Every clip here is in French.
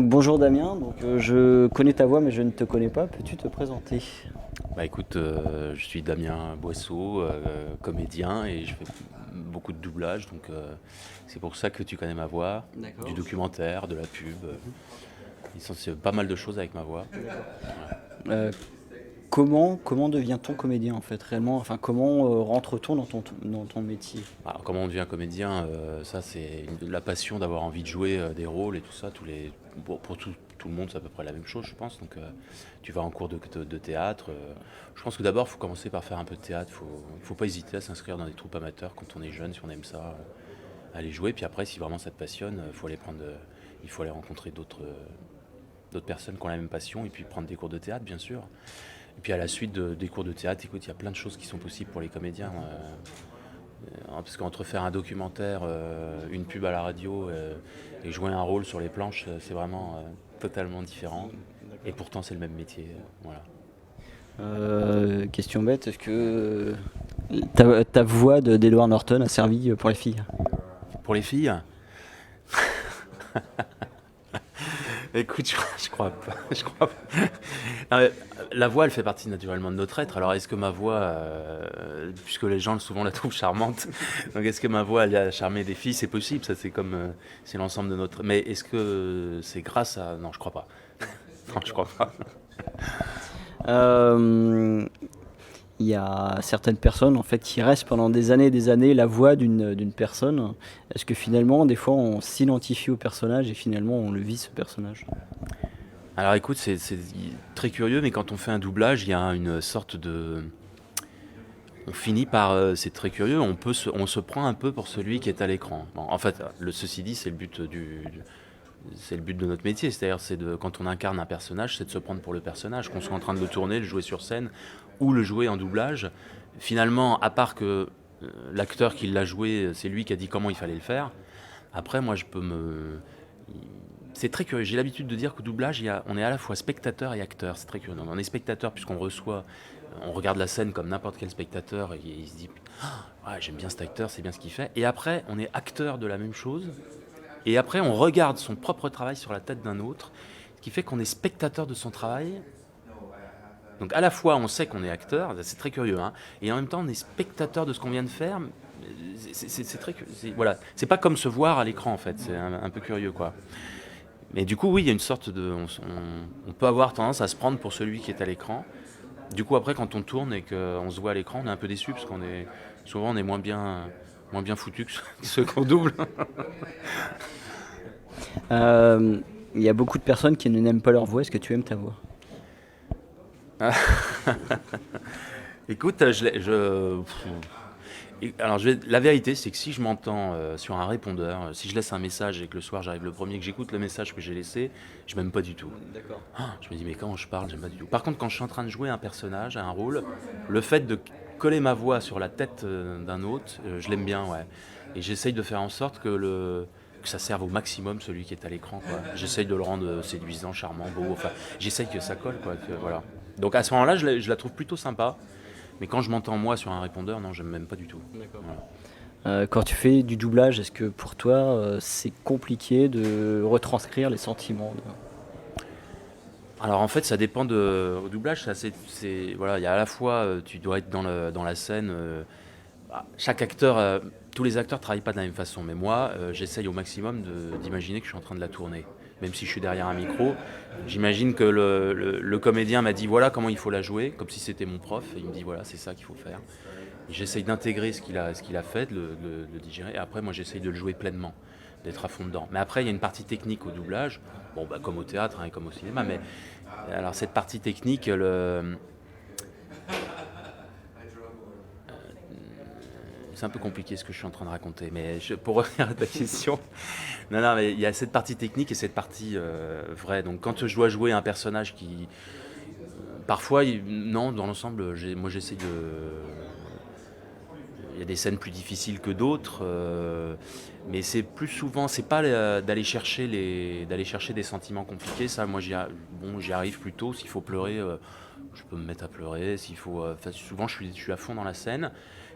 Bonjour Damien, je connais ta voix mais je ne te connais pas, peux-tu te présenter? Bah écoute, je suis Damien Boisseau, comédien et je fais beaucoup de doublage, donc c'est pour ça que tu connais ma voix, du D'accord. documentaire, de la pub, pas mal de choses avec ma voix. Voilà. Euh, comment devient-on comédien en fait réellement? Enfin comment rentre-t-on dans ton métier? Alors, comment on devient comédien, ça la passion d'avoir envie de jouer des rôles et tout ça, pour tout le monde c'est à peu près la même chose je pense, donc tu vas en cours de théâtre. Je pense que d'abord il faut commencer par faire un peu de théâtre, faut pas hésiter à s'inscrire dans des troupes amateurs quand on est jeune, si on aime ça, aller jouer, puis après si vraiment ça te passionne, il faut aller rencontrer d'autres personnes qui ont la même passion et puis prendre des cours de théâtre bien sûr. Et puis à la suite des cours de théâtre, écoute, il y a plein de choses qui sont possibles pour les comédiens. Parce qu'entre faire un documentaire, une pub à la radio et jouer un rôle sur les planches, c'est vraiment totalement différent. Et pourtant c'est le même métier. Voilà. Question bête, est-ce que ta voix d'Edward Norton a servi pour les filles? Pour les filles, écoute, je crois pas. Je crois pas. Non, mais la voix, elle fait partie naturellement de notre être. Alors, est-ce que ma voix, puisque les gens souvent la trouvent charmante, donc est-ce que ma voix, elle a charmé des filles? C'est possible, ça c'est comme, c'est l'ensemble de notre. Mais est-ce que c'est grâce à. Non, je crois pas. Non, je crois pas. Euh, Il y a certaines personnes en fait qui restent pendant des années et des années la voix d'une personne. Est-ce que finalement des fois on s'identifie au personnage et finalement on le vit ce personnage? Alors écoute, c'est très curieux, mais quand on fait un doublage, il y a une sorte de. On finit par. C'est très curieux, on se prend un peu pour celui qui est à l'écran. Bon, en fait, ceci dit, c'est le but de notre métier, c'est-à-dire quand on incarne un personnage, c'est de se prendre pour le personnage, qu'on soit en train de le tourner, le jouer sur scène ou le jouer en doublage. Finalement, à part que l'acteur qui l'a joué, c'est lui qui a dit comment il fallait le faire. Après, moi, je peux me. C'est très curieux. J'ai l'habitude de dire qu'au doublage, on est à la fois spectateur et acteur. C'est très curieux. Donc, on est spectateur puisqu'on reçoit, on regarde la scène comme n'importe quel spectateur et il se dit, ah, ouais, j'aime bien cet acteur, c'est bien ce qu'il fait. Et après, on est acteur de la même chose. Et après, on regarde son propre travail sur la tête d'un autre, ce qui fait qu'on est spectateur de son travail. Donc à la fois, on sait qu'on est acteur, c'est très curieux, hein, et en même temps, on est spectateur de ce qu'on vient de faire. C'est très curieux. Voilà, c'est pas comme se voir à l'écran en fait, c'est un peu curieux quoi. Mais du coup, oui, il y a une sorte de, on peut avoir tendance à se prendre pour celui qui est à l'écran. Du coup, après, quand on tourne et qu'on se voit à l'écran, on est un peu déçu parce qu'on est souvent on est moins bien foutu que ceux qu'on double. Euh, il y a beaucoup de personnes qui n'aiment pas leur voix. Est-ce que tu aimes ta voix? Écoute, alors la vérité, c'est que si je m'entends sur un répondeur, si je laisse un message et que le soir j'arrive le premier, que j'écoute le message que j'ai laissé, je m'aime pas du tout. D'accord. Je me dis mais quand je parle, j'aime pas du tout. Par contre, quand je suis en train de jouer un personnage, un rôle, le fait de coller ma voix sur la tête d'un autre, je l'aime bien, ouais. Et j'essaye de faire en sorte que ça serve au maximum celui qui est à l'écran, quoi. J'essaye de le rendre séduisant, charmant, beau. Enfin, j'essaye que ça colle, quoi. Voilà. Donc à ce moment-là, je la trouve plutôt sympa. Mais quand je m'entends moi sur un répondeur, non, j'aime même pas du tout. D'accord. Voilà. Quand tu fais du doublage, est-ce que pour toi c'est compliqué de retranscrire les sentiments Alors en fait, ça dépend au doublage. Voilà, il y a à la fois, tu dois être dans la scène. Chaque acteur, tous les acteurs travaillent pas de la même façon. Mais moi, j'essaye au maximum d'imaginer que je suis en train de la tourner. Même si je suis derrière un micro, j'imagine que le comédien m'a dit voilà comment il faut la jouer, comme si c'était mon prof. Et il me dit voilà, c'est ça qu'il faut faire. Et j'essaye d'intégrer ce qu'il a fait, de le digérer. Et après, moi, j'essaye de le jouer pleinement, d'être à fond dedans. Mais après, il y a une partie technique au doublage, bon, bah, comme au théâtre hein, et comme au cinéma. Mais alors, cette partie technique, c'est un peu compliqué ce que je suis en train de raconter. Mais pour revenir à ta question, non, non, mais il y a cette partie technique et cette partie vraie. Donc, quand je dois jouer un personnage qui. Parfois, non, dans l'ensemble, moi, j'essaye de. Il y a des scènes plus difficiles que d'autres, mais c'est plus souvent, c'est pas d'aller chercher des sentiments compliqués. Ça, moi, j'y arrive plutôt. S'il faut pleurer, je peux me mettre à pleurer. S'il faut, souvent, je suis à fond dans la scène.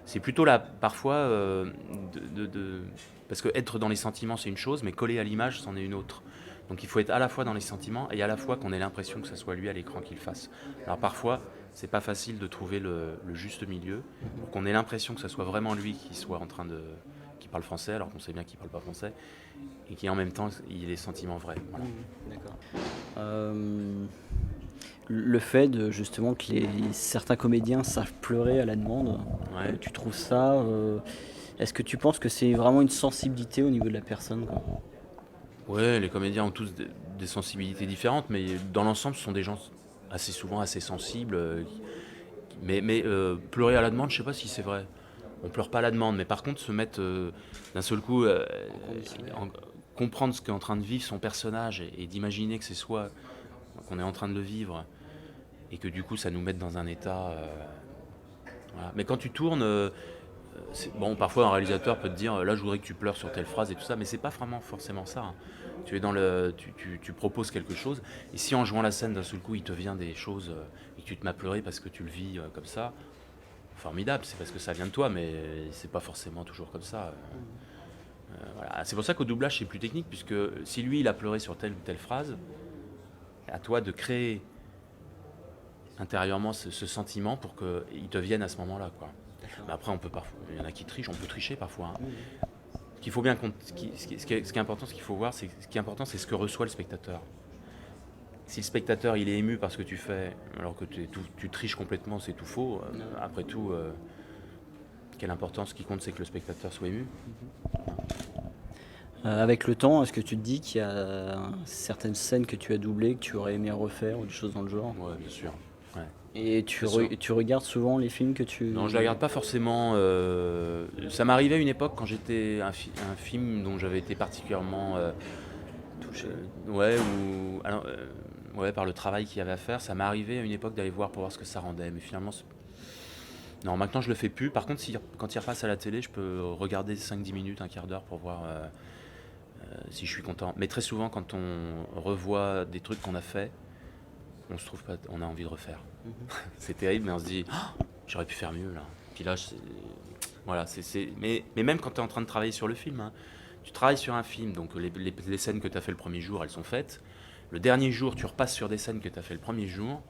C'est plutôt là, parfois, parce que être dans les sentiments, c'est une chose, mais coller à l'image, c'en est une autre. Donc il faut être à la fois dans les sentiments et à la fois qu'on ait l'impression que ce soit lui à l'écran qui le fasse. Alors parfois, c'est pas facile de trouver le juste milieu pour qu'on ait l'impression que ce soit vraiment lui qui soit en train de qui parle français alors qu'on sait bien qu'il parle pas français et qui en même temps il ait les sentiments vrais. Voilà. D'accord. Euh, le fait de justement que certains comédiens savent pleurer à la demande, Ouais. tu trouves ça est-ce que tu penses que c'est vraiment une sensibilité au niveau de la personne, quoi? Ouais, les comédiens ont tous des sensibilités différentes, mais dans l'ensemble, ce sont des gens assez souvent assez sensibles. Mais pleurer à la demande, je sais pas si c'est vrai. On pleure pas à la demande, mais par contre se mettre d'un seul coup, Inconditionnel. comprendre ce qu'est en train de vivre son personnage et d'imaginer que c'est soi, qu'on est en train de le vivre, et que du coup ça nous mette dans un état. Voilà. Mais quand tu tournes, bon, parfois un réalisateur peut te dire là je voudrais que tu pleures sur telle phrase et tout ça, mais c'est pas vraiment forcément ça, hein. Tu es dans tu proposes quelque chose, et si en jouant la scène d'un seul coup il te vient des choses et que tu te mets à pleurer parce que tu le vis comme ça, formidable, c'est parce que ça vient de toi, mais c'est pas forcément toujours comme ça. Voilà. C'est pour ça qu'au doublage c'est plus technique, puisque si lui il a pleuré sur telle ou telle phrase, à toi de créer intérieurement ce sentiment pour qu'il te vienne à ce moment-là, quoi. Mais après, on peut parfois, il y en a qui trichent, on peut tricher parfois, hein. Ce qu'il faut bien, ce qui est important, ce qu'il faut voir, ce qui est important, c'est ce que reçoit le spectateur. Si le spectateur il est ému par ce que tu fais, alors que tu triches complètement, c'est tout faux. Après tout, quelle importance, ce qui compte, c'est que le spectateur soit ému. Avec le temps, est-ce que tu te dis qu'il y a certaines scènes que tu as doublées que tu aurais aimé refaire ou des choses dans le genre? Ouais, bien sûr. Ouais. Et C'est sûr. tu regardes souvent les films que tu... Non, je la regarde pas forcément. Ça m'arrivait à une époque quand j'étais un film dont j'avais été particulièrement touché. ouais, ouais, par le travail qu'il y avait à faire. Ça m'est arrivé à une époque d'aller voir pour voir ce que ça rendait, mais finalement, non, maintenant je le fais plus. Par contre, quand il repasse à la télé, je peux regarder 5-10 minutes, un quart d'heure pour voir si je suis content. Mais très souvent, quand on revoit des trucs qu'on a fait, on se trouve pas, on a envie de refaire. C'est terrible, mais on se dit, oh, j'aurais pu faire mieux là. Puis là, voilà, mais même quand tu es en train de travailler sur le film, hein, tu travailles sur un film, donc les scènes que tu as fait le premier jour, elles sont faites. Le dernier jour, tu repasses sur des scènes que tu as fait le premier jour.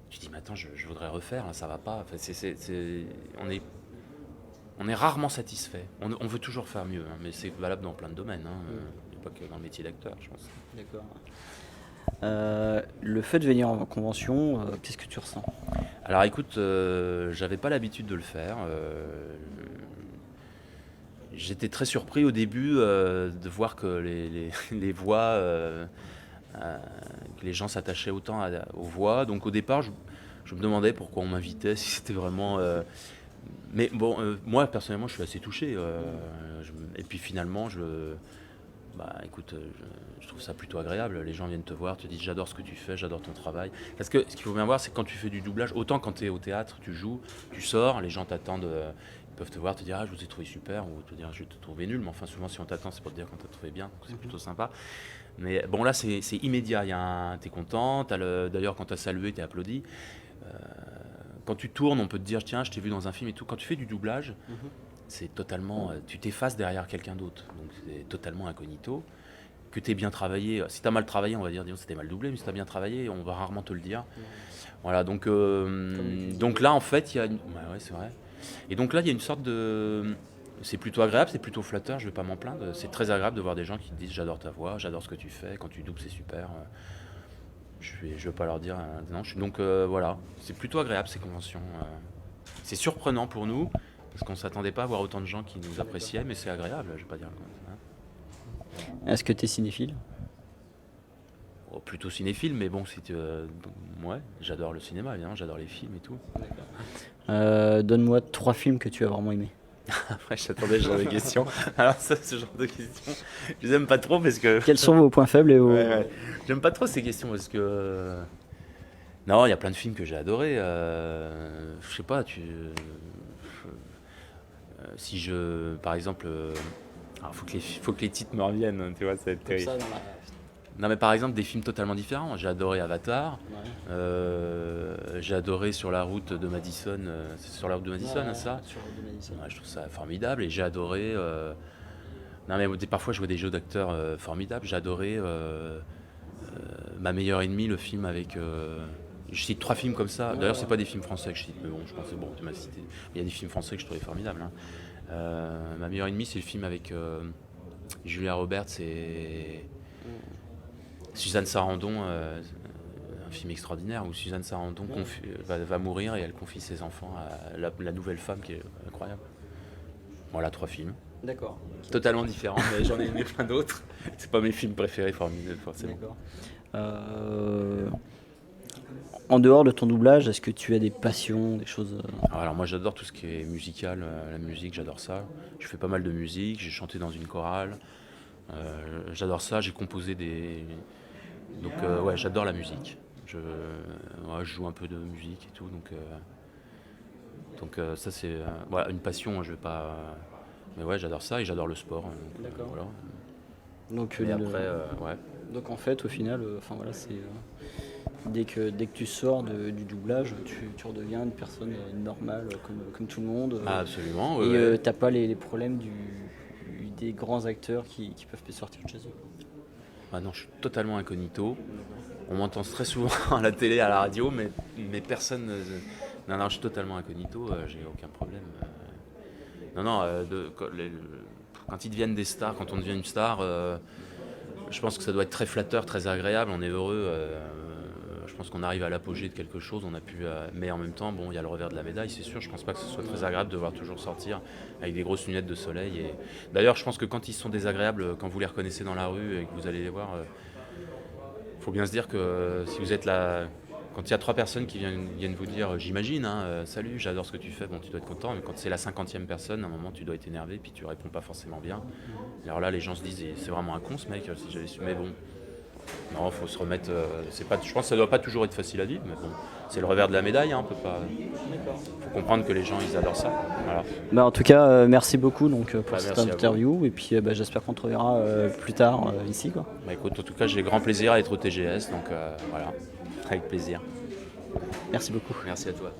Tu dis, mais attends, je voudrais refaire, là, ça va pas. Enfin, on est rarement satisfait. On veut toujours faire mieux, hein, mais c'est valable dans plein de domaines, hein, pas que dans le métier d'acteur, je pense. D'accord. Le fait de venir en convention, qu'est-ce que tu ressens? Alors écoute, j'avais pas l'habitude de le faire. J'étais très surpris au début de voir que les voix, que les gens s'attachaient autant aux voix. Donc au départ, je me demandais pourquoi on m'invitait, si c'était vraiment... Mais bon, moi personnellement, je suis assez touché. Et puis finalement, bah écoute, je trouve ça plutôt agréable. Les gens viennent te voir, te disent j'adore ce que tu fais, j'adore ton travail. Parce que ce qu'il faut bien voir, c'est que quand tu fais du doublage, autant quand tu es au théâtre, tu joues, tu sors, les gens t'attendent, ils peuvent te voir, te dire ah je vous ai trouvé super, ou te dire je te trouvais nul, mais enfin souvent si on t'attend c'est pour te dire qu'on t'a trouvé bien, donc c'est plutôt sympa. Mais bon là c'est immédiat, t'es content, d'ailleurs quand t'as salué, t'es applaudi. Quand tu tournes, on peut te dire tiens je t'ai vu dans un film et tout. Quand tu fais du doublage, c'est totalement, tu t'effaces derrière quelqu'un d'autre, donc c'est totalement incognito. Que tu aies bien travaillé, si tu as mal travaillé, on va dire disons c'était mal doublé, mais si tu as bien travaillé, on va rarement te le dire. Voilà, donc là en fait, il y a ouais, c'est vrai. Et donc là, il y a une sorte de, c'est plutôt agréable, c'est plutôt flatteur, je vais pas m'en plaindre. C'est très agréable de voir des gens qui te disent j'adore ta voix, j'adore ce que tu fais, quand tu doubles c'est super. Je veux pas leur dire non. Donc voilà, c'est plutôt agréable ces conventions. C'est surprenant pour nous parce qu'on s'attendait pas à voir autant de gens qui nous appréciaient, mais c'est agréable, je vais pas dire. Hein. Est-ce que tu es cinéphile? Oh, plutôt cinéphile, mais bon, ouais, j'adore le cinéma, évidemment, j'adore les films et tout. Donne-moi 3 films que tu as vraiment aimés. Après, j'attendais ce genre de questions. Alors ça, ce genre de questions, je les aime pas trop parce que... Quels sont vos points faibles et vos... Ouais. J'aime pas trop ces questions parce que... Non, il y a plein de films que j'ai adorés. Je sais pas, si je... Par exemple... Alors, faut que les titres me reviennent, hein, tu vois, ça va être terrible. Non, mais par exemple, des films totalement différents. J'ai adoré Avatar. Ouais. J'ai adoré Sur la route de Madison. C'est Sur la route de Madison, ouais, ça. Sur la route de Madison. Ouais, je trouve ça formidable. Et j'ai adoré Non, mais parfois, je vois des jeux d'acteurs formidables. J'ai adoré Ma meilleure ennemie, le film avec. Je cite 3 films comme ça. D'ailleurs, c'est pas des films français que je cite, mais bon, je pense que bon, tu m'as cité. Il y a des films français que je trouvais formidables, hein. Ma meilleure ennemie, c'est le film avec Julia Roberts et Suzanne Sarandon. Un film extraordinaire où Suzanne Sarandon va mourir et elle confie ses enfants à la nouvelle femme qui est incroyable. Voilà, 3 films. D'accord. Totalement différents, mais j'en ai aimé plein d'autres. C'est pas mes films préférés, forcément. D'accord. Euh, En dehors de ton doublage, est-ce que tu as des passions, des choses... Alors moi j'adore tout ce qui est musical, la musique, j'adore ça. Je fais pas mal de musique, j'ai chanté dans une chorale. J'adore ça, j'ai composé des... Donc ouais, j'adore la musique. Ouais, je joue un peu de musique et tout, donc ça c'est voilà, une passion, je vais pas... Mais ouais, j'adore ça et j'adore le sport. Donc, D'accord. voilà. Donc, Et après, ouais. donc en fait, au final, enfin voilà, c'est dès que tu sors du doublage, tu redeviens une personne normale, comme tout le monde. Ah, absolument, Et ouais. t'as pas les problèmes des grands acteurs qui peuvent sortir de chez eux. Ah non, je suis totalement incognito. On m'entend très souvent à la télé, à la radio, mais personne. Non, non, je suis totalement incognito, j'ai aucun problème. Non, non, quand ils deviennent des stars, quand on devient une star, je pense que ça doit être très flatteur, très agréable, on est heureux. Je pense qu'on arrive à l'apogée de quelque chose, on a pu, mais en même temps, bon, il y a le revers de la médaille, c'est sûr. Je pense pas que ce soit très agréable de voir toujours sortir avec des grosses lunettes de soleil. Et... D'ailleurs, je pense que quand ils sont désagréables, quand vous les reconnaissez dans la rue et que vous allez les voir, faut bien se dire que si vous êtes là, quand il y a 3 personnes qui viennent vous dire, j'imagine, hein, salut, j'adore ce que tu fais, bon, tu dois être content, mais quand c'est la 50e personne, à un moment, tu dois être énervé, puis tu réponds pas forcément bien. Et alors là, les gens se disent, c'est vraiment un con ce mec, si j'avais su, mais bon. Non, faut se remettre. C'est pas, je pense que ça doit pas toujours être facile à vivre, mais bon, c'est le revers de la médaille. Hein, on peut pas. Faut comprendre que les gens ils adorent ça. Voilà. Bah, en tout cas, merci beaucoup donc, pour Bah, cette merci à vous. interview. Et puis bah, j'espère qu'on te reverra plus tard ici, quoi. Bah, écoute, en tout cas, j'ai grand plaisir à être au TGS, donc voilà, avec plaisir. Merci beaucoup. Merci à toi.